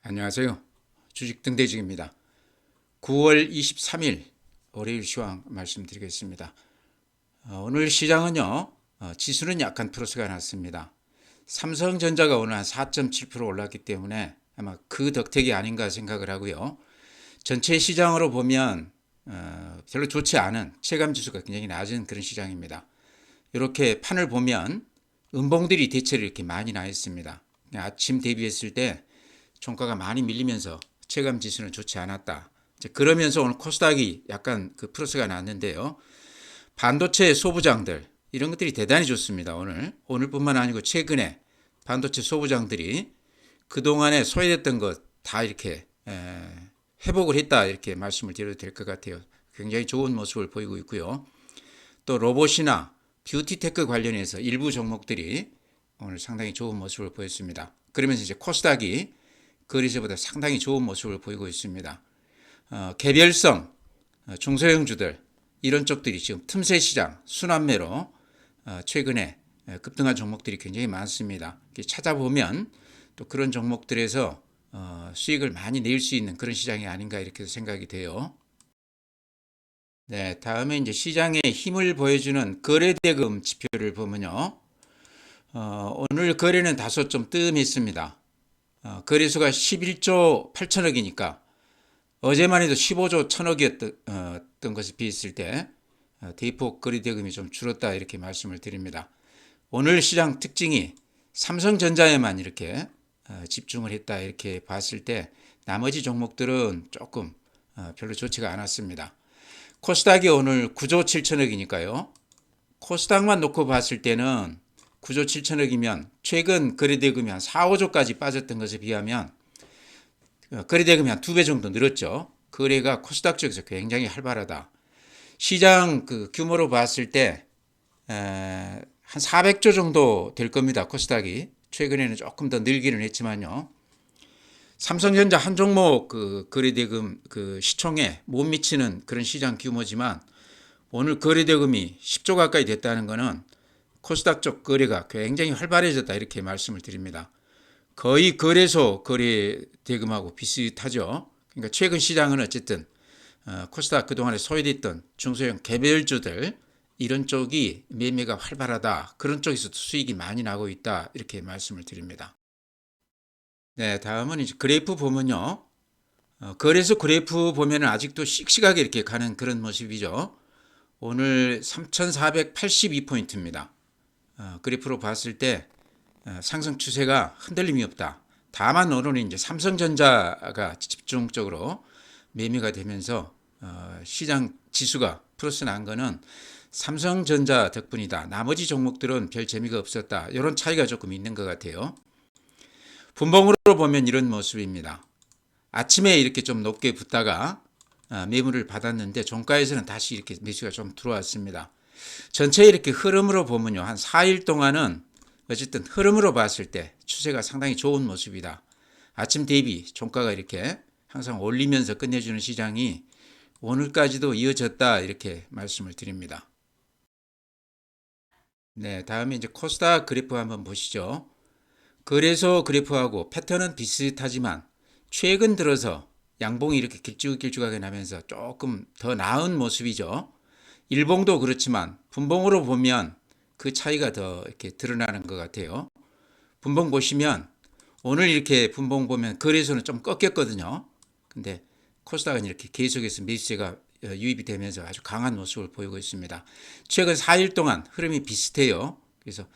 안녕하세요. 주식등대직입니다. 9월 23일 월요일 시황 말씀드리겠습니다. 오늘 시장은요, 지수는 약간 플러스가 났습니다. 삼성전자가 오늘 한 4.7% 올랐기 때문에 아마 그 덕택이 아닌가 생각을 하고요. 전체 시장으로 보면 별로 좋지 않은 체감지수가 굉장히 낮은 그런 시장입니다. 이렇게 판을 보면 음봉들이 대체로 이렇게 많이 나 있습니다. 아침 대비했을 때 종가가 많이 밀리면서 체감 지수는 좋지 않았다. 그러면서 오늘 코스닥이 약간 그 플러스가 났는데요. 반도체 소부장들 이런 것들이 대단히 좋습니다. 오늘뿐만 아니고 최근에 반도체 소부장들이 그동안에 소외됐던 것 다 이렇게 회복을 했다 이렇게 말씀을 드려도 될 것 같아요. 굉장히 좋은 모습을 보이고 있고요. 또 로봇이나 뷰티테크 관련해서 일부 종목들이 오늘 상당히 좋은 모습을 보였습니다. 그러면서 이제 코스닥이 거래세보다 상당히 좋은 모습을 보이고 있습니다. 개별성 중소형주들 이런 쪽들이 지금 틈새 시장 순환매로 최근에 급등한 종목들이 굉장히 많습니다. 찾아보면 또 그런 종목들에서 수익을 많이 낼 수 있는 그런 시장이 아닌가 이렇게 생각이 돼요. 네, 다음에 이제 시장에 힘을 보여주는 거래대금 지표를 보면요. 오늘 거래는 다소 좀 뜸했습니다. 거래소가 11조 8천억이니까 어제만 해도 15조 1천억이었던 것에 비했을 때 대폭 거래대금이 좀 줄었다 이렇게 말씀을 드립니다. 오늘 시장 특징이 삼성전자에만 이렇게 집중을 했다 이렇게 봤을 때 나머지 종목들은 조금 별로 좋지가 않았습니다. 코스닥이 오늘 9조 7천억이니까요. 코스닥만 놓고 봤을 때는 9조 7천억이면 최근 거래대금이 한 4, 5조까지 빠졌던 것에 비하면 거래대금이 한 2배 정도 늘었죠. 거래가 코스닥 쪽에서 굉장히 활발하다. 시장 그 규모로 봤을 때 한 400조 정도 될 겁니다. 코스닥이. 최근에는 조금 더 늘기는 했지만요. 삼성전자 한 종목 그 거래대금 그 시총에 못 미치는 그런 시장 규모지만 오늘 거래대금이 10조 가까이 됐다는 것은 코스닥 쪽 거래가 굉장히 활발해졌다 이렇게 말씀을 드립니다. 거의 거래소 거래 대금하고 비슷하죠. 그러니까 최근 시장은 어쨌든 코스닥 그동안에 소외됐던 중소형 개별주들 이런 쪽이 매매가 활발하다. 그런 쪽에서도 수익이 많이 나고 있다. 이렇게 말씀을 드립니다. 네, 다음은 이제 그래프 보면요. 거래소 그래프 보면은 아직도 씩씩하게 이렇게 가는 그런 모습이죠. 오늘 3,482포인트입니다. 그래프로 봤을 때 상승 추세가 흔들림이 없다. 다만 오늘은 이제 삼성전자가 집중적으로 매매가 되면서 시장 지수가 플러스 난 거는 삼성전자 덕분이다. 나머지 종목들은 별 재미가 없었다. 이런 차이가 조금 있는 것 같아요. 분봉으로 보면 이런 모습입니다. 아침에 이렇게 좀 높게 붙다가 매물을 받았는데 종가에서는 다시 이렇게 매수가 좀 들어왔습니다. 전체 이렇게 흐름으로 보면요. 한 4일 동안은 어쨌든 흐름으로 봤을 때 추세가 상당히 좋은 모습이다. 아침 대비 종가가 이렇게 항상 올리면서 끝내주는 시장이 오늘까지도 이어졌다 이렇게 말씀을 드립니다. 네, 다음에 이제 코스닥 그래프 한번 보시죠. 거래소 그래프하고 패턴은 비슷하지만 최근 들어서 양봉이 이렇게 길쭉길쭉하게 나면서 조금 더 나은 모습이죠. 일봉도 그렇지만 분봉으로 보면 그 차이가 더 이렇게 드러나는 것 같아요. 분봉 보시면 오늘 이렇게 분봉 보면 거래소는 좀 꺾였거든요. 근데 코스닥은 이렇게 계속해서 매수세가 유입이 되면서 아주 강한 모습을 보이고 있습니다. 최근 4일 동안 흐름이 비슷해요. 그래서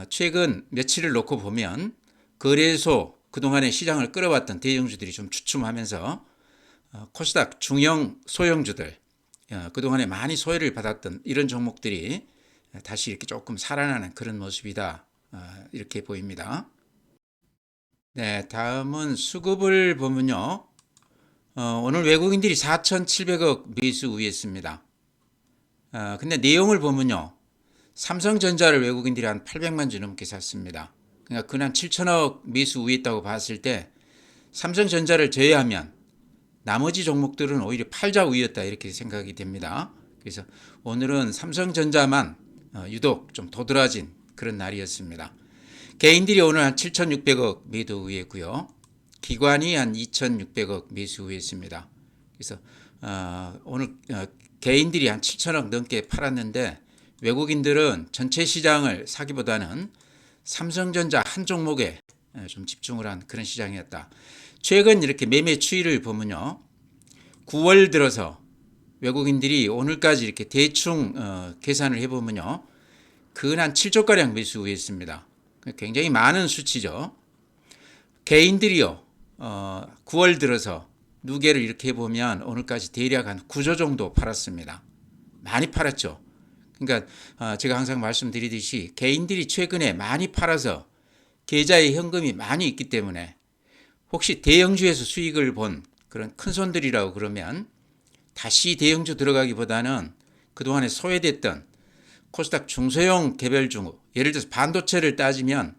최근 며칠을 놓고 보면 거래소 그동안에 시장을 끌어왔던 대형주들이 좀 주춤하면서 코스닥 중형 소형주들 그동안에 많이 소외를 받았던 이런 종목들이 다시 이렇게 조금 살아나는 그런 모습이다 이렇게 보입니다. 네, 다음은 수급을 보면요. 오늘 외국인들이 4,700억 매수 우위했습니다. 근데 내용을 보면요. 삼성전자를 외국인들이 한 800만 주 넘게 샀습니다. 그러니까 그냥 7천억 매수 우위했다고 봤을 때 삼성전자를 제외하면 나머지 종목들은 오히려 팔자 우위였다 이렇게 생각이 됩니다. 그래서 오늘은 삼성전자만 유독 좀 도드라진 그런 날이었습니다. 개인들이 오늘 한 7,600억 매도 우위했고요. 기관이 한 2,600억 매수했습니다. 그래서 오늘 개인들이 한 7천억 넘게 팔았는데 외국인들은 전체 시장을 사기보다는 삼성전자 한 종목에 좀 집중을 한 그런 시장이었다. 최근 이렇게 매매 추이를 보면요, 9월 들어서 외국인들이 오늘까지 이렇게 대충 계산을 해보면요, 근 7조가량 매수했습니다. 굉장히 많은 수치죠. 개인들이요, 9월 들어서 누계를 이렇게 해보면 오늘까지 대략 한 9조 정도 팔았습니다. 많이 팔았죠. 그러니까 제가 항상 말씀드리듯이 개인들이 최근에 많이 팔아서 계좌에 현금이 많이 있기 때문에 혹시 대형주에서 수익을 본 그런 큰 손들이라고 그러면 다시 대형주 들어가기보다는 그동안에 소외됐던 코스닥 중소형 개별주, 예를 들어서 반도체를 따지면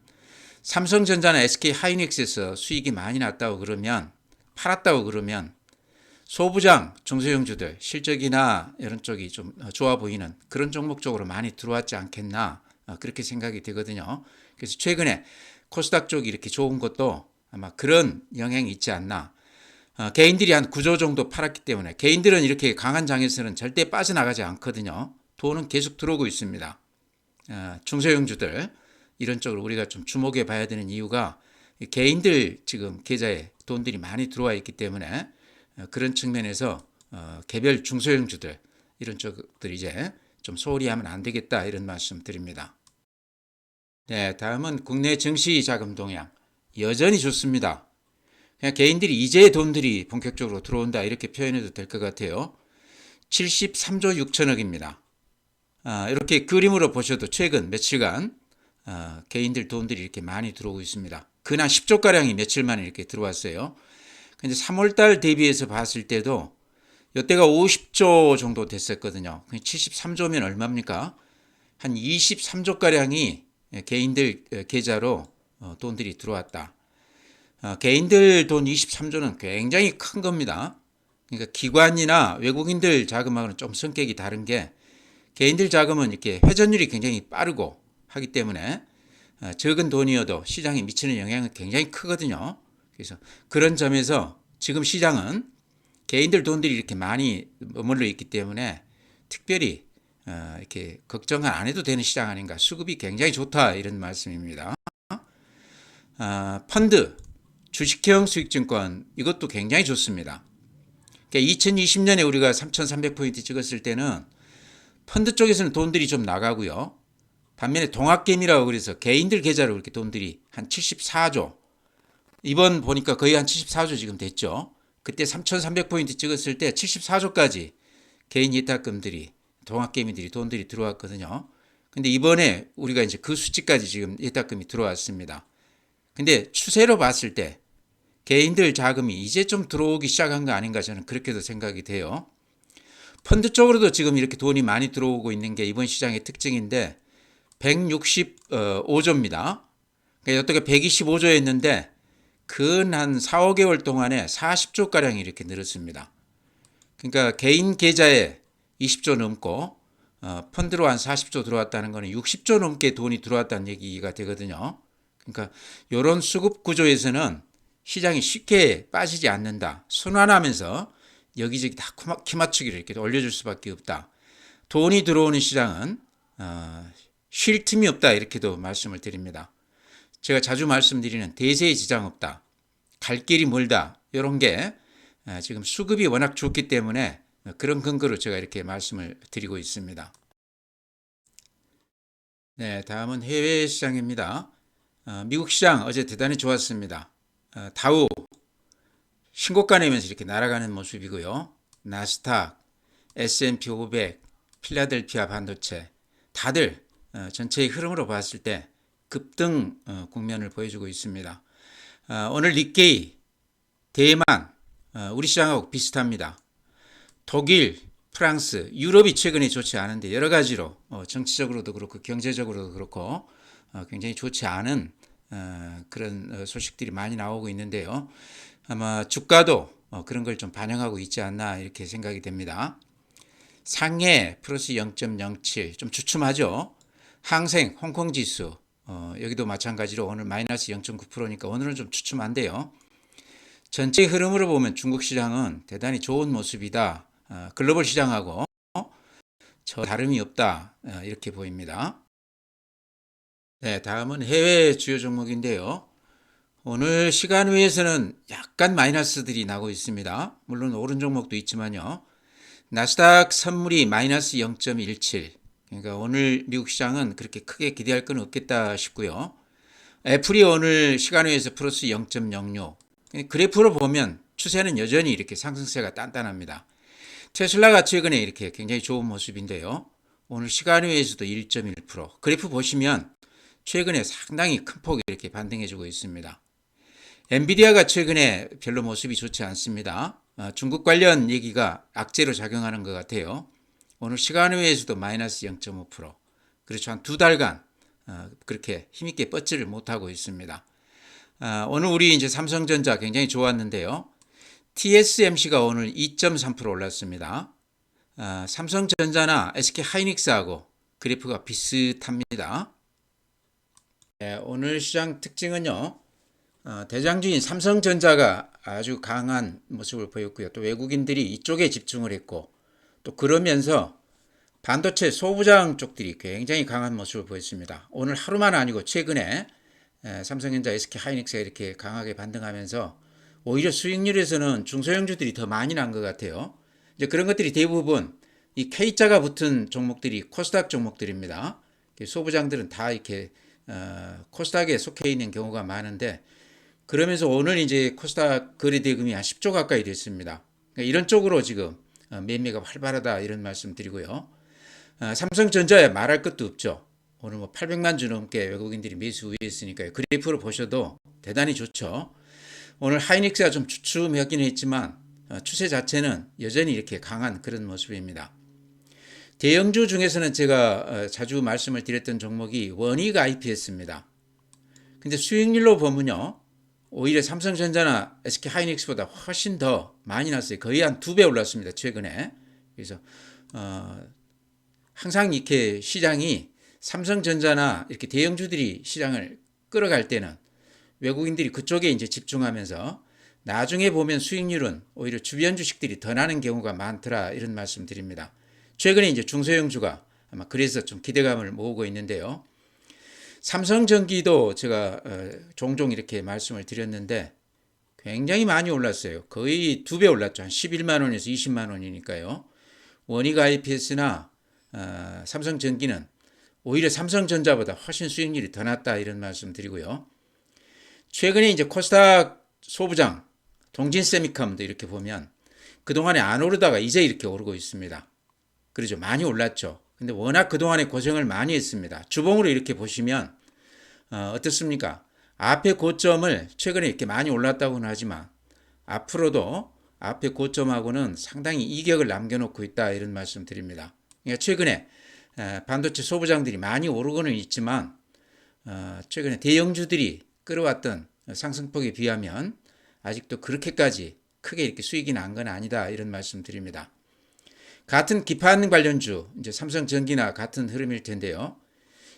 삼성전자나 SK하이닉스에서 수익이 많이 났다고 그러면, 팔았다고 그러면 소부장 중소형주들 실적이나 이런 쪽이 좀 좋아 보이는 그런 종목 쪽으로 많이 들어왔지 않겠나, 그렇게 생각이 되거든요. 그래서 최근에 코스닥 쪽이 이렇게 좋은 것도 아마 그런 영향이 있지 않나. 개인들이 한 9조 정도 팔았기 때문에 개인들은 이렇게 강한 장에서는 절대 빠져나가지 않거든요. 돈은 계속 들어오고 있습니다. 중소형주들 이런 쪽으로 우리가 좀 주목해 봐야 되는 이유가 개인들 지금 계좌에 돈들이 많이 들어와 있기 때문에 그런 측면에서 개별 중소형주들 이런 쪽들 이제 좀 소홀히 하면 안 되겠다, 이런 말씀 드립니다. 네, 다음은 국내 증시 자금 동향. 여전히 좋습니다. 그냥 개인들이 이제 돈들이 본격적으로 들어온다, 이렇게 표현해도 될 것 같아요. 73조 6천억입니다. 이렇게 그림으로 보셔도 최근 며칠간 개인들 돈들이 이렇게 많이 들어오고 있습니다. 근한 10조가량이 며칠 만에 이렇게 들어왔어요. 근데 3월달 대비해서 봤을 때도 이때가 50조 정도 됐었거든요. 73조면 얼마입니까? 한 23조가량이 개인들 계좌로 돈들이 들어왔다. 개인들 돈 23조는 굉장히 큰 겁니다. 그러니까 기관이나 외국인들 자금하고는 좀 성격이 다른 게, 개인들 자금은 이렇게 회전율이 굉장히 빠르고 하기 때문에 적은 돈이어도 시장에 미치는 영향은 굉장히 크거든요. 그래서 그런 점에서 지금 시장은 개인들 돈들이 이렇게 많이 머물러 있기 때문에 특별히 이렇게 걱정을 안 해도 되는 시장 아닌가, 수급이 굉장히 좋다, 이런 말씀입니다. 펀드, 주식형 수익증권, 이것도 굉장히 좋습니다. 그러니까 2020년에 우리가 3,300포인트 찍었을 때는 펀드 쪽에서는 돈들이 좀 나가고요. 반면에 동학개미라고 그래서 개인들 계좌로 이렇게 돈들이 한 74조, 이번 보니까 거의 한 74조 지금 됐죠. 그때 3,300포인트 찍었을 때 74조까지 개인 예탁금들이, 동학개미들이 돈들이 들어왔거든요. 근데 이번에 우리가 이제 그 수치까지 지금 예탁금이 들어왔습니다. 근데 추세로 봤을 때 개인들 자금이 이제 좀 들어오기 시작한 거 아닌가, 저는 그렇게도 생각이 돼요. 펀드 쪽으로도 지금 이렇게 돈이 많이 들어오고 있는 게 이번 시장의 특징인데 165조입니다. 그러니까 어떻게 125조였는데 근 한 4, 5개월 동안에 40조가량이 이렇게 늘었습니다. 그러니까 개인 계좌에 20조 넘고 펀드로 한 40조 들어왔다는 거는 60조 넘게 돈이 들어왔다는 얘기가 되거든요. 그러니까 이런 수급 구조에서는 시장이 쉽게 빠지지 않는다. 순환하면서 여기저기 다 키맞추기를 이렇게 올려줄 수밖에 없다. 돈이 들어오는 시장은 쉴 틈이 없다, 이렇게도 말씀을 드립니다. 제가 자주 말씀드리는 대세에 지장 없다, 갈 길이 멀다, 이런 게 지금 수급이 워낙 좋기 때문에 그런 근거로 제가 이렇게 말씀을 드리고 있습니다. 네, 다음은 해외 시장입니다. 미국 시장 어제 대단히 좋았습니다. 다우 신고가 내면서 이렇게 날아가는 모습이고요. 나스닥, S&P 500, 필라델피아 반도체 다들 전체의 흐름으로 봤을 때 급등 국면을 보여주고 있습니다. 오늘 니케이, 대만, 우리 시장하고 비슷합니다. 독일, 프랑스, 유럽이 최근에 좋지 않은데 여러 가지로 정치적으로도 그렇고 경제적으로도 그렇고 굉장히 좋지 않은 그런 소식들이 많이 나오고 있는데요. 아마 주가도 그런 걸 좀 반영하고 있지 않나, 이렇게 생각이 됩니다. 상해 플러스 0.07, 좀 주춤하죠. 항생, 홍콩 지수 여기도 마찬가지로 오늘 마이너스 0.9%니까 오늘은 좀 주춤한데요. 전체 흐름으로 보면 중국 시장은 대단히 좋은 모습이다. 글로벌 시장하고 저 다름이 없다. 이렇게 보입니다. 네, 다음은 해외 주요 종목인데요. 오늘 시간 외에서는 약간 마이너스들이 나고 있습니다. 물론 오른 종목도 있지만요. 나스닥 선물이 마이너스 0.17. 그러니까 오늘 미국 시장은 그렇게 크게 기대할 건 없겠다 싶고요. 애플이 오늘 시간 외에서 플러스 0.06. 그래프로 보면 추세는 여전히 이렇게 상승세가 단단합니다. 테슬라가 최근에 이렇게 굉장히 좋은 모습인데요. 오늘 시간 외에서도 1.1%. 그래프 보시면 최근에 상당히 큰 폭 이렇게 반등해주고 있습니다. 엔비디아가 최근에 별로 모습이 좋지 않습니다. 중국 관련 얘기가 악재로 작용하는 것 같아요. 오늘 시간 외에서도 마이너스 0.5%. 그렇죠. 한 두 달간 그렇게 힘있게 뻗지를 못하고 있습니다. 오늘 우리 이제 삼성전자 굉장히 좋았는데요. TSMC가 오늘 2.3% 올랐습니다. 삼성전자나 SK하이닉스하고 그래프가 비슷합니다. 네, 오늘 시장 특징은요. 대장주인 삼성전자가 아주 강한 모습을 보였고요. 또 외국인들이 이쪽에 집중을 했고 또 그러면서 반도체 소부장 쪽들이 굉장히 강한 모습을 보였습니다. 오늘 하루만 아니고 최근에 삼성전자, SK하이닉스가 이렇게 강하게 반등하면서 오히려 수익률에서는 중소형주들이 더 많이 난 것 같아요. 이제 그런 것들이 대부분 이 K자가 붙은 종목들이 코스닥 종목들입니다. 소부장들은 다 이렇게 코스닥에 속해 있는 경우가 많은데 그러면서 오늘 이제 코스닥 거래대금이 한 10조 가까이 됐습니다. 그러니까 이런 쪽으로 지금 매매가 활발하다 이런 말씀 드리고요. 삼성전자에 말할 것도 없죠. 오늘 뭐 800만 주 넘게 외국인들이 매수 우위했으니까요. 그래프로 보셔도 대단히 좋죠. 오늘 하이닉스가 좀 주춤하긴 했지만 추세 자체는 여전히 이렇게 강한 그런 모습입니다. 대형주 중에서는 제가 자주 말씀을 드렸던 종목이 원익 IPS입니다. 근데 수익률로 보면요. 오히려 삼성전자나 SK하이닉스보다 훨씬 더 많이 났어요. 거의 한 2배 올랐습니다. 최근에. 그래서 항상 이렇게 시장이 삼성전자나 이렇게 대형주들이 시장을 끌어갈 때는 외국인들이 그쪽에 이제 집중하면서 나중에 보면 수익률은 오히려 주변 주식들이 더 나는 경우가 많더라 이런 말씀 드립니다. 최근에 이제 중소형주가 아마 그래서 좀 기대감을 모으고 있는데요. 삼성전기도 제가 종종 이렇게 말씀을 드렸는데 굉장히 많이 올랐어요. 거의 2배 올랐죠. 한 11만 원에서 20만 원이니까요. 원익 IPS나 삼성전기는 오히려 삼성전자보다 훨씬 수익률이 더 낮다 이런 말씀 드리고요. 최근에 이제 코스닥 소부장 동진세미컴도 이렇게 보면 그동안에 안 오르다가 이제 이렇게 오르고 있습니다. 그렇죠. 많이 올랐죠. 근데 워낙 그동안에 고생을 많이 했습니다. 주봉으로 이렇게 보시면 어떻습니까? 앞에 고점을 최근에 이렇게 많이 올랐다고는 하지만 앞으로도 앞에 고점하고는 상당히 이격을 남겨놓고 있다 이런 말씀 드립니다. 그러니까 최근에 반도체 소부장들이 많이 오르고는 있지만 최근에 대형주들이 끌어왔던 상승폭에 비하면 아직도 그렇게까지 크게 이렇게 수익이 난 건 아니다 이런 말씀 드립니다. 같은 기판 관련주 이제 삼성전기나 같은 흐름일 텐데요.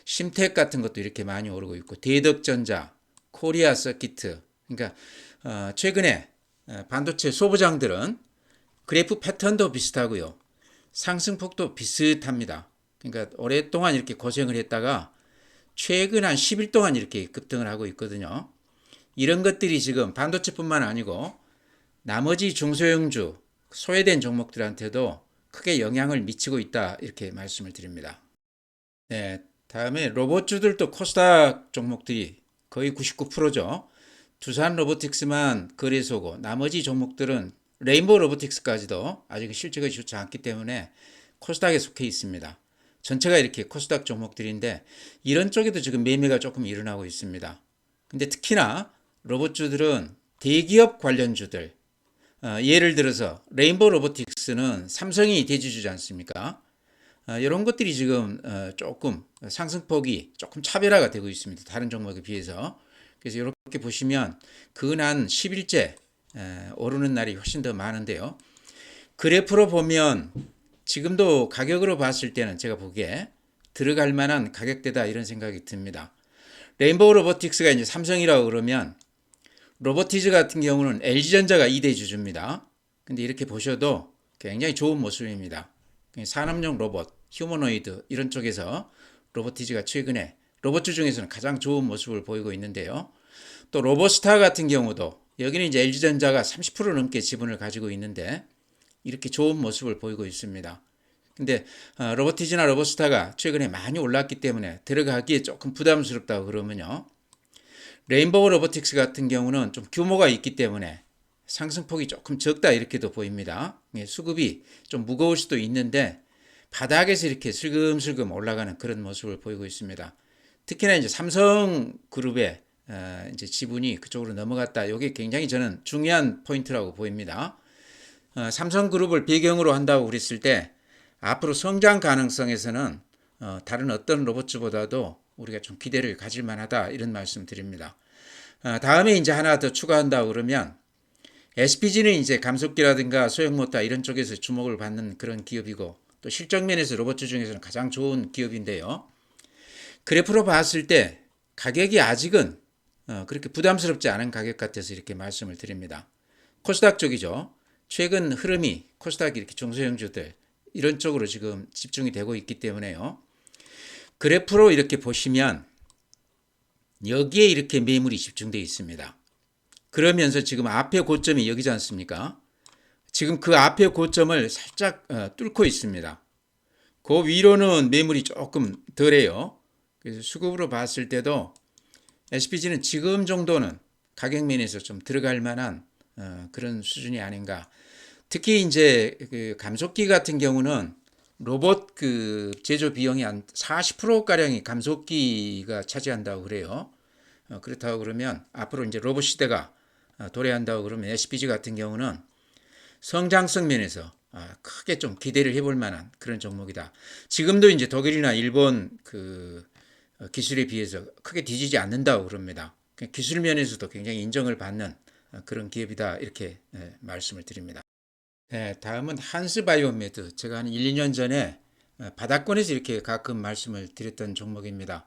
심텍 같은 것도 이렇게 많이 오르고 있고 대덕전자, 코리아 서키트 그러니까 최근에 반도체 소부장들은 그래프 패턴도 비슷하고요. 상승폭도 비슷합니다. 그러니까 오랫동안 이렇게 고생을 했다가 최근 한 10일 동안 이렇게 급등을 하고 있거든요. 이런 것들이 지금 반도체뿐만 아니고 나머지 중소형주, 소외된 종목들한테도 크게 영향을 미치고 있다 이렇게 말씀을 드립니다. 네, 다음에 로봇주들도 코스닥 종목들이 거의 99%죠. 두산 로보틱스만 거래소고 나머지 종목들은 레인보우 로보틱스까지도 아직 실적이 좋지 않기 때문에 코스닥에 속해 있습니다. 전체가 이렇게 코스닥 종목들인데 이런 쪽에도 지금 매매가 조금 일어나고 있습니다. 근데 특히나 로봇주들은 대기업 관련주들 예를 들어서 레인보우 로보틱스는 삼성이 대주주지 않습니까? 이런 것들이 지금 조금 상승폭이 조금 차별화가 되고 있습니다. 다른 종목에 비해서. 그래서 이렇게 보시면 근한 10일째 오르는 날이 훨씬 더 많은데요. 그래프로 보면 지금도 가격으로 봤을 때는 제가 보기에 들어갈 만한 가격대다 이런 생각이 듭니다. 레인보우 로보틱스가 이제 삼성이라고 그러면 로보티즈 같은 경우는 LG전자가 2대 주주입니다. 근데 이렇게 보셔도 굉장히 좋은 모습입니다. 산업용 로봇, 휴머노이드 이런 쪽에서 로보티즈가 최근에 로봇주 중에서는 가장 좋은 모습을 보이고 있는데요. 또 로보스타 같은 경우도 여기는 이제 LG전자가 30% 넘게 지분을 가지고 있는데 이렇게 좋은 모습을 보이고 있습니다. 근데 로보티즈나 로보스타가 최근에 많이 올랐기 때문에 들어가기에 조금 부담스럽다고 그러면요. 레인보우 로보틱스 같은 경우는 좀 규모가 있기 때문에 상승폭이 조금 적다 이렇게도 보입니다. 수급이 좀 무거울 수도 있는데 바닥에서 이렇게 슬금슬금 올라가는 그런 모습을 보이고 있습니다. 특히나 이제 삼성그룹의 이제 지분이 그쪽으로 넘어갔다. 이게 굉장히 저는 중요한 포인트라고 보입니다. 삼성그룹을 배경으로 한다고 그랬을 때 앞으로 성장 가능성에서는 다른 어떤 로봇주보다도 우리가 좀 기대를 가질 만하다 이런 말씀 드립니다. 다음에 이제 하나 더 추가한다고 그러면 SPG는 이제 감속기라든가 소형모터 이런 쪽에서 주목을 받는 그런 기업이고 또 실적면에서 로봇주 중에서는 가장 좋은 기업인데요. 그래프로 봤을 때 가격이 아직은 그렇게 부담스럽지 않은 가격 같아서 이렇게 말씀을 드립니다. 코스닥 쪽이죠. 최근 흐름이 코스닥 이렇게 중소형주들 이런 쪽으로 지금 집중이 되고 있기 때문에요. 그래프로 이렇게 보시면 여기에 이렇게 매물이 집중되어 있습니다. 그러면서 지금 앞에 고점이 여기지 않습니까? 지금 그 앞에 고점을 살짝 뚫고 있습니다. 그 위로는 매물이 조금 덜해요. 그래서 수급으로 봤을 때도 SPG는 지금 정도는 가격면에서 좀 들어갈 만한 그런 수준이 아닌가. 특히 이제 그 감속기 같은 경우는 로봇 그 제조 비용이 한 40%가량이 감속기가 차지한다고 그래요. 그렇다고 그러면 앞으로 이제 로봇 시대가 도래한다고 그러면 SPG 같은 경우는 성장성 면에서 크게 좀 기대를 해볼 만한 그런 종목이다. 지금도 이제 독일이나 일본 그 기술에 비해서 크게 뒤지지 않는다고 그럽니다. 기술 면에서도 굉장히 인정을 받는 그런 기업이다 이렇게 말씀을 드립니다. 네, 다음은 한스바이오메드. 제가 한 1, 2년 전에 바닥권에서 이렇게 가끔 말씀을 드렸던 종목입니다.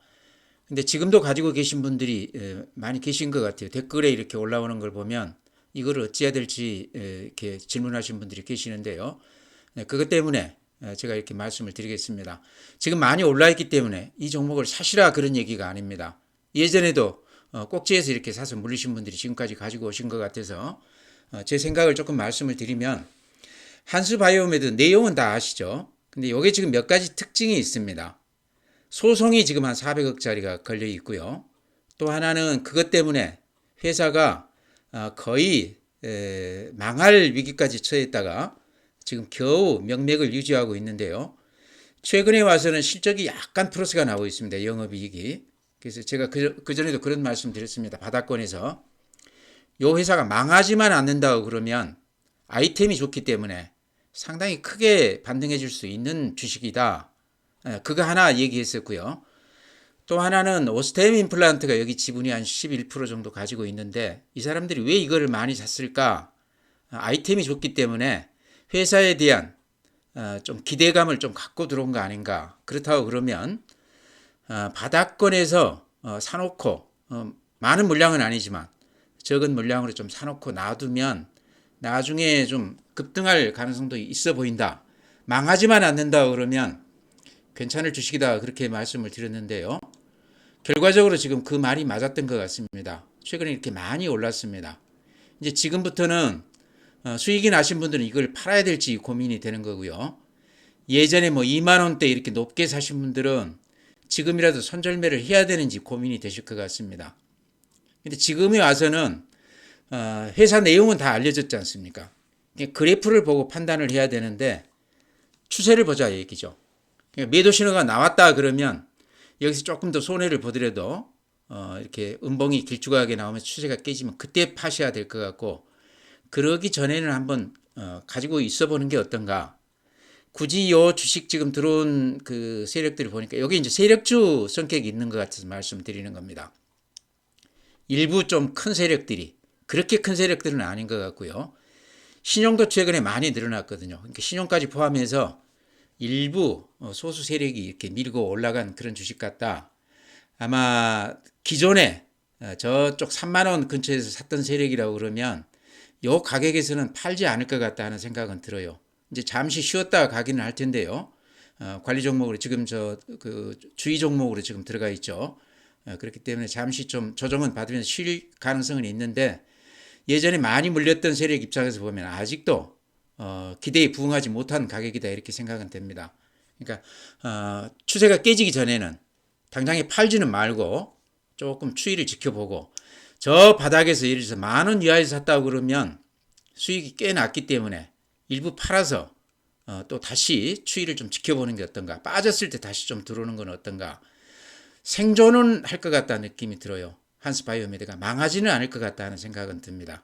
근데 지금도 가지고 계신 분들이 많이 계신 것 같아요. 댓글에 이렇게 올라오는 걸 보면 이걸 어찌해야 될지 이렇게 질문하신 분들이 계시는데요. 그것 때문에 제가 이렇게 말씀을 드리겠습니다. 지금 많이 올라있기 때문에 이 종목을 사시라 그런 얘기가 아닙니다. 예전에도 꼭지에서 이렇게 사서 물리신 분들이 지금까지 가지고 오신 것 같아서 제 생각을 조금 말씀을 드리면 한스바이오메드 내용은 다 아시죠? 근데 이게 지금 몇 가지 특징이 있습니다. 소송이 지금 한 400억짜리가 걸려 있고요. 또 하나는 그것 때문에 회사가 거의 망할 위기까지 처했다가 지금 겨우 명맥을 유지하고 있는데요. 최근에 와서는 실적이 약간 플러스가 나오고 있습니다. 영업이익이. 그래서 제가 그전에도 그런 말씀 드렸습니다. 바닥권에서. 이 회사가 망하지만 않는다고 그러면 아이템이 좋기 때문에 상당히 크게 반등해 줄 수 있는 주식이다. 그거 하나 얘기했었고요. 또 하나는 오스템 임플란트가 여기 지분이 한 11% 정도 가지고 있는데 이 사람들이 왜 이거를 많이 샀을까? 아이템이 좋기 때문에 회사에 대한 좀 기대감을 좀 갖고 들어온 거 아닌가. 그렇다고 그러면 바닥권에서 사놓고 많은 물량은 아니지만 적은 물량으로 좀 사놓고 놔두면 나중에 좀 급등할 가능성도 있어 보인다. 망하지만 않는다 그러면 괜찮을 주식이다 그렇게 말씀을 드렸는데요. 결과적으로 지금 그 말이 맞았던 것 같습니다. 최근에 이렇게 많이 올랐습니다. 이제 지금부터는 수익이 나신 분들은 이걸 팔아야 될지 고민이 되는 거고요. 예전에 뭐 2만 원대 이렇게 높게 사신 분들은 지금이라도 손절매를 해야 되는지 고민이 되실 것 같습니다. 근데 지금에 와서는 회사 내용은 다 알려졌지 않습니까? 그래프를 보고 판단을 해야 되는데 추세를 보자 얘기죠. 매도 신호가 나왔다 그러면 여기서 조금 더 손해를 보더라도 이렇게 음봉이 길쭉하게 나오면 추세가 깨지면 그때 파셔야 될 것 같고 그러기 전에는 한번 가지고 있어 보는 게 어떤가. 굳이 이 주식 지금 들어온 그 세력들을 보니까 여기 이제 세력주 성격이 있는 것 같아서 말씀드리는 겁니다. 일부 좀 큰 세력들이 그렇게 큰 세력들은 아닌 것 같고요. 신용도 최근에 많이 늘어났거든요. 그러니까 신용까지 포함해서 일부 소수 세력이 이렇게 밀고 올라간 그런 주식 같다. 아마 기존에 저쪽 3만 원 근처에서 샀던 세력이라고 그러면 요 가격에서는 팔지 않을 것 같다 하는 생각은 들어요. 이제 잠시 쉬었다가 가기는 할 텐데요. 관리 종목으로 지금 그 주의 종목으로 지금 들어가 있죠. 그렇기 때문에 잠시 좀 조정은 받으면서 쉴 가능성은 있는데 예전에 많이 물렸던 세력 입장에서 보면 아직도 기대에 부응하지 못한 가격이다 이렇게 생각은 됩니다. 그러니까 추세가 깨지기 전에는 당장에 팔지는 말고 조금 추이를 지켜보고 저 바닥에서 예를 들어서 10,000원 이하에서 샀다고 그러면 수익이 꽤 났기 때문에 일부 팔아서 또 다시 추이를 좀 지켜보는 게 어떤가. 빠졌을 때 다시 좀 들어오는 건 어떤가. 생존은 할 것 같다는 느낌이 들어요. 한스바이오메드가 망하지는 않을 것 같다는 생각은 듭니다.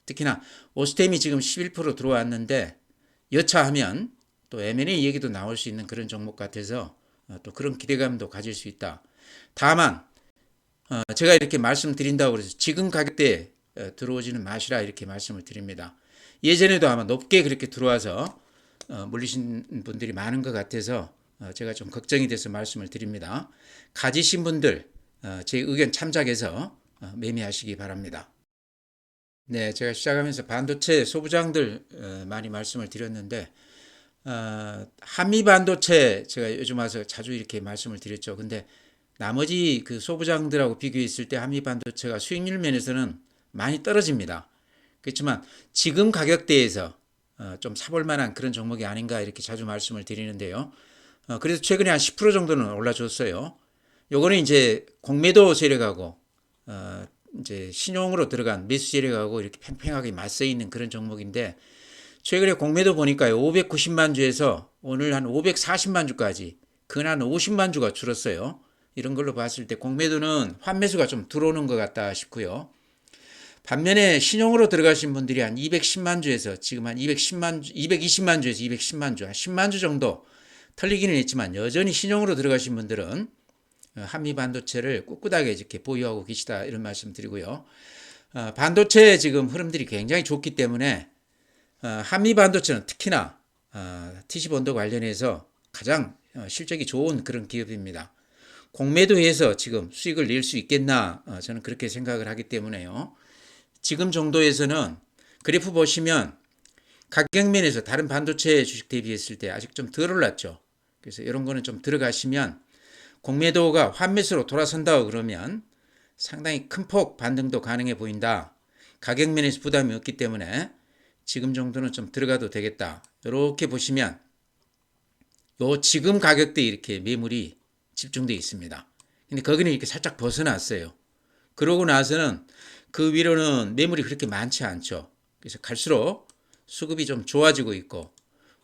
특히나 오스템이 지금 11% 들어왔는데 여차하면 또 M&A 얘기도 나올 수 있는 그런 종목 같아서 또 그런 기대감도 가질 수 있다. 다만 제가 이렇게 말씀드린다고 해서 지금 가격대에 들어오지는 마시라 이렇게 말씀을 드립니다. 예전에도 아마 높게 그렇게 들어와서 물리신 분들이 많은 것 같아서 제가 좀 걱정이 돼서 말씀을 드립니다. 가지신 분들 제 의견 참작해서 매매하시기 바랍니다. 네, 제가 시작하면서 반도체 소부장들 많이 말씀을 드렸는데 한미 반도체 제가 요즘 와서 자주 이렇게 말씀을 드렸죠. 근데 나머지 그 소부장들하고 비교했을 때 한미 반도체가 수익률 면에서는 많이 떨어집니다. 그렇지만 지금 가격대에서 좀 사볼 만한 그런 종목이 아닌가 이렇게 자주 말씀을 드리는데요. 그래서 최근에 한 10% 정도는 올라줬어요. 요거는 이제 공매도 세력하고 이제 신용으로 들어간 매수 세력하고 이렇게 팽팽하게 맞서 있는 그런 종목인데 최근에 공매도 보니까요. 590만 주에서 오늘 한 540만 주까지 근 한 50만 주가 줄었어요. 이런 걸로 봤을 때 공매도는 환매수가 좀 들어오는 것 같다 싶고요. 반면에 신용으로 들어가신 분들이 한 210만 주에서 지금 한 220만 주에서 210만 주, 한 10만 주 정도 털리기는 했지만 여전히 신용으로 들어가신 분들은 한미 반도체를 꿋꿋하게 이렇게 보유하고 계시다 이런 말씀 드리고요. 반도체 지금 흐름들이 굉장히 좋기 때문에 한미 반도체는 특히나 TC본도 관련해서 가장 실적이 좋은 그런 기업입니다. 공매도해서 지금 수익을 낼 수 있겠나 저는 그렇게 생각을 하기 때문에요. 지금 정도에서는 그래프 보시면 가격면에서 다른 반도체 주식 대비했을 때 아직 좀 덜 올랐죠. 그래서 이런 거는 좀 들어가시면 공매도가 환매수로 돌아선다고 그러면 상당히 큰 폭 반등도 가능해 보인다. 가격면에서 부담이 없기 때문에 지금 정도는 좀 들어가도 되겠다. 이렇게 보시면 요 지금 가격대에 이렇게 매물이 집중되어 있습니다. 근데 거기는 이렇게 살짝 벗어났어요. 그러고 나서는 그 위로는 매물이 그렇게 많지 않죠. 그래서 갈수록 수급이 좀 좋아지고 있고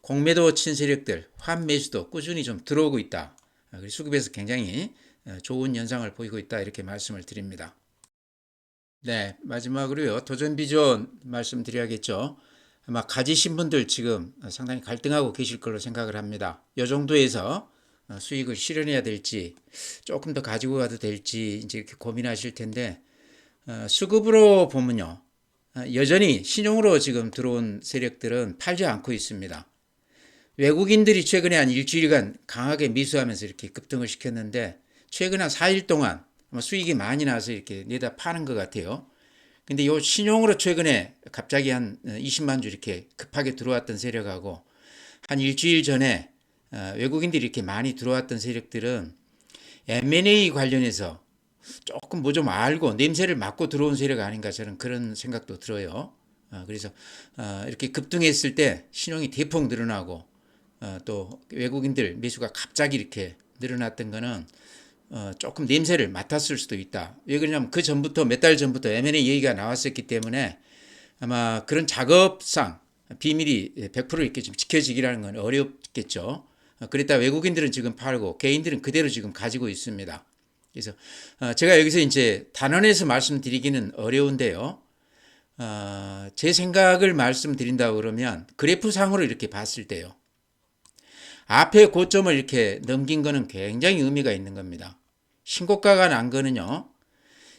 공매도 친 세력들 환매수도 꾸준히 좀 들어오고 있다. 수급에서 굉장히 좋은 현상을 보이고 있다 이렇게 말씀을 드립니다. 네, 마지막으로요. 도전 비전 말씀드려야겠죠. 아마 가지신 분들 지금 상당히 갈등하고 계실 걸로 생각을 합니다. 이 정도에서 수익을 실현해야 될지 조금 더 가지고 가도 될지 이제 이렇게 고민하실 텐데 수급으로 보면요. 여전히 신용으로 지금 들어온 세력들은 팔지 않고 있습니다. 외국인들이 최근에 한 일주일간 강하게 미수하면서 이렇게 급등을 시켰는데 최근 한 4일 동안 수익이 많이 나서 이렇게 내다 파는 것 같아요. 근데 요 신용으로 최근에 갑자기 한 20만 주 이렇게 급하게 들어왔던 세력하고 한 일주일 전에 외국인들이 이렇게 많이 들어왔던 세력들은 M&A 관련해서 조금 뭐 좀 알고 냄새를 맡고 들어온 세력 아닌가 저는 그런 생각도 들어요. 그래서 이렇게 급등했을 때 신용이 대폭 늘어나고 또 외국인들 매수가 갑자기 이렇게 늘어났던 거는 조금 냄새를 맡았을 수도 있다. 왜 그러냐면 그 전부터 몇 달 전부터 M&A 얘기가 나왔었기 때문에 아마 그런 작업상 비밀이 100% 이렇게 좀 지켜지기라는 건 어렵겠죠. 그랬다 외국인들은 지금 팔고 개인들은 그대로 지금 가지고 있습니다. 그래서 제가 여기서 이제 단언해서 말씀드리기는 어려운데요. 제 생각을 말씀드린다고 그러면 그래프상으로 이렇게 봤을 때요. 앞에 고점을 이렇게 넘긴 거는 굉장히 의미가 있는 겁니다. 신고가가 난 거는요.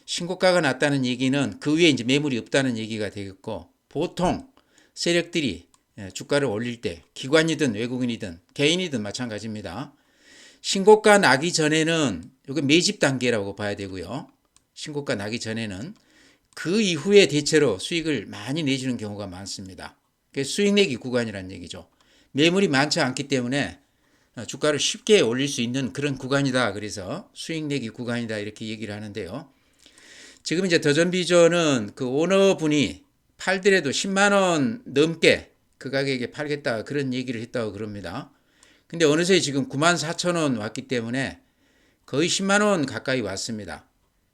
신고가가 났다는 얘기는 그 위에 이제 매물이 없다는 얘기가 되겠고 보통 세력들이 주가를 올릴 때 기관이든 외국인이든 개인이든 마찬가지입니다. 신고가 나기 전에는 이거 매집 단계라고 봐야 되고요. 신고가 나기 전에는 그 이후에 대체로 수익을 많이 내주는 경우가 많습니다. 그게 수익 내기 구간이라는 얘기죠. 매물이 많지 않기 때문에 주가를 쉽게 올릴 수 있는 그런 구간이다. 그래서 수익 내기 구간이다 이렇게 얘기를 하는데요. 지금 이제 더전비전은 그 오너분이 팔더라도 10만 원 넘게 그 가격에 팔겠다 그런 얘기를 했다고 그럽니다. 근데 어느새 지금 9만 4천 원 왔기 때문에 거의 10만 원 가까이 왔습니다.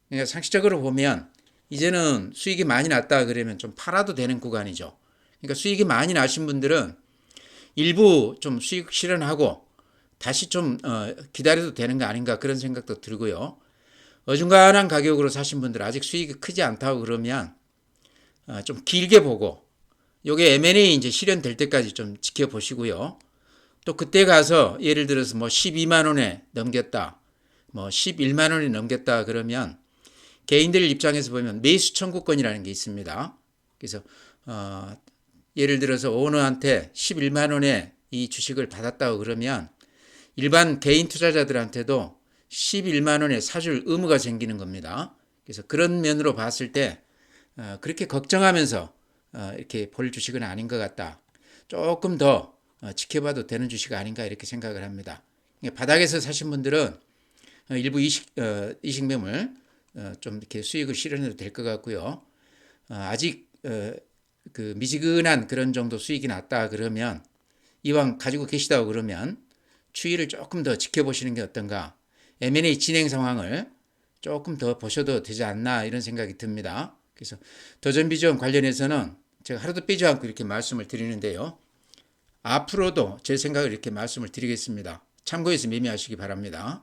그러니까 상식적으로 보면 이제는 수익이 많이 났다 그러면 좀 팔아도 되는 구간이죠. 그러니까 수익이 많이 나신 분들은 일부 좀 수익 실현하고 다시 좀 기다려도 되는 거 아닌가 그런 생각도 들고요. 어중간한 가격으로 사신 분들 아직 수익이 크지 않다고 그러면 좀 길게 보고 요게 M&A 이제 실현될 때까지 좀 지켜보시고요. 또 그때 가서 예를 들어서 뭐 12만 원에 넘겼다. 뭐 11만 원에 넘겼다 그러면 개인들 입장에서 보면 매수 청구권이라는 게 있습니다. 그래서 예를 들어서 오너한테 11만 원에 이 주식을 받았다고 그러면 일반 개인 투자자들한테도 11만 원에 사줄 의무가 생기는 겁니다. 그래서 그런 면으로 봤을 때 그렇게 걱정하면서 이렇게 볼 주식은 아닌 것 같다. 조금 더 지켜봐도 되는 주식 아닌가 이렇게 생각을 합니다. 바닥에서 사신 분들은 일부 이식 매물 좀 이렇게 수익을 실현해도 될 것 같고요. 아직 그 미지근한 그런 정도 수익이 났다 그러면 이왕 가지고 계시다고 그러면 추이를 조금 더 지켜보시는 게 어떤가. M&A 진행 상황을 조금 더 보셔도 되지 않나 이런 생각이 듭니다. 그래서 더전비전 관련해서는 제가 하루도 빼지 않고 이렇게 말씀을 드리는데요. 앞으로도 제 생각을 이렇게 말씀을 드리겠습니다. 참고해서 매매하시기 바랍니다.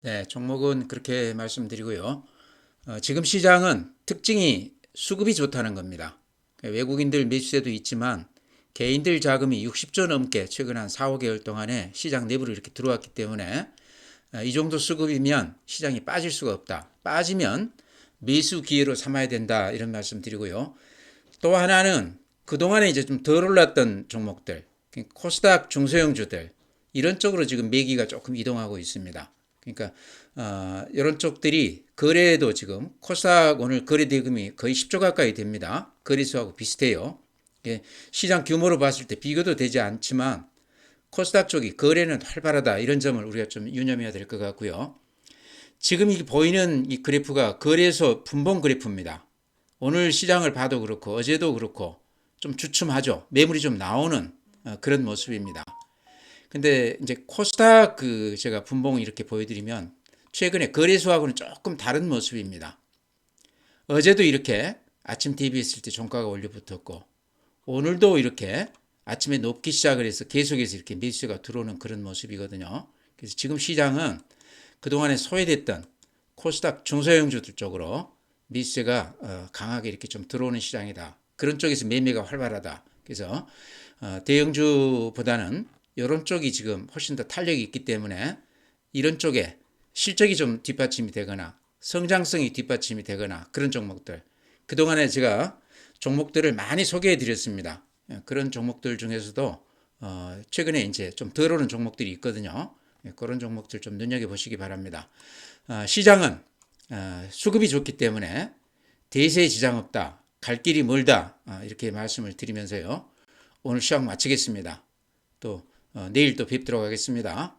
네, 종목은 그렇게 말씀드리고요. 지금 시장은 특징이 수급이 좋다는 겁니다. 외국인들 매수세도 있지만 개인들 자금이 60조 넘게 최근 한 4, 5개월 동안에 시장 내부로 이렇게 들어왔기 때문에 이 정도 수급이면 시장이 빠질 수가 없다. 빠지면 매수 기회로 삼아야 된다. 이런 말씀 드리고요. 또 하나는 그동안에 이제 좀 덜 올랐던 종목들, 코스닥 중소형주들 이런 쪽으로 지금 매기가 조금 이동하고 있습니다. 그러니까 이런 쪽들이 거래도 지금 코스닥 오늘 거래 대금이 거의 10조 가까이 됩니다. 거래수하고 비슷해요. 시장 규모로 봤을 때 비교도 되지 않지만 코스닥 쪽이 거래는 활발하다 이런 점을 우리가 좀 유념해야 될 것 같고요. 지금 이 보이는 이 그래프가 거래소 분봉 그래프입니다. 오늘 시장을 봐도 그렇고 어제도 그렇고 좀 주춤하죠. 매물이 좀 나오는 그런 모습입니다. 근데 이제 코스닥 그 제가 분봉을 이렇게 보여드리면 최근에 거래소하고는 조금 다른 모습입니다. 어제도 이렇게 아침 대비했을 때 종가가 올려 붙었고 오늘도 이렇게 아침에 높기 시작을 해서 계속해서 이렇게 매수가 들어오는 그런 모습이거든요. 그래서 지금 시장은 그동안에 소외됐던 코스닥 중소형주들 쪽으로 매수가 강하게 이렇게 좀 들어오는 시장이다. 그런 쪽에서 매매가 활발하다. 그래서 대형주보다는 이런 쪽이 지금 훨씬 더 탄력이 있기 때문에 이런 쪽에 실적이 좀 뒷받침이 되거나 성장성이 뒷받침이 되거나 그런 종목들 그동안에 제가 종목들을 많이 소개해 드렸습니다. 그런 종목들 중에서도 최근에 이제 좀 덜 오른 종목들이 있거든요. 그런 종목들 좀 눈여겨보시기 바랍니다. 시장은 수급이 좋기 때문에 대세에 지장 없다. 갈 길이 멀다. 이렇게 말씀을 드리면서요. 오늘 시황 마치겠습니다. 또 내일 또 뵙도록 하겠습니다.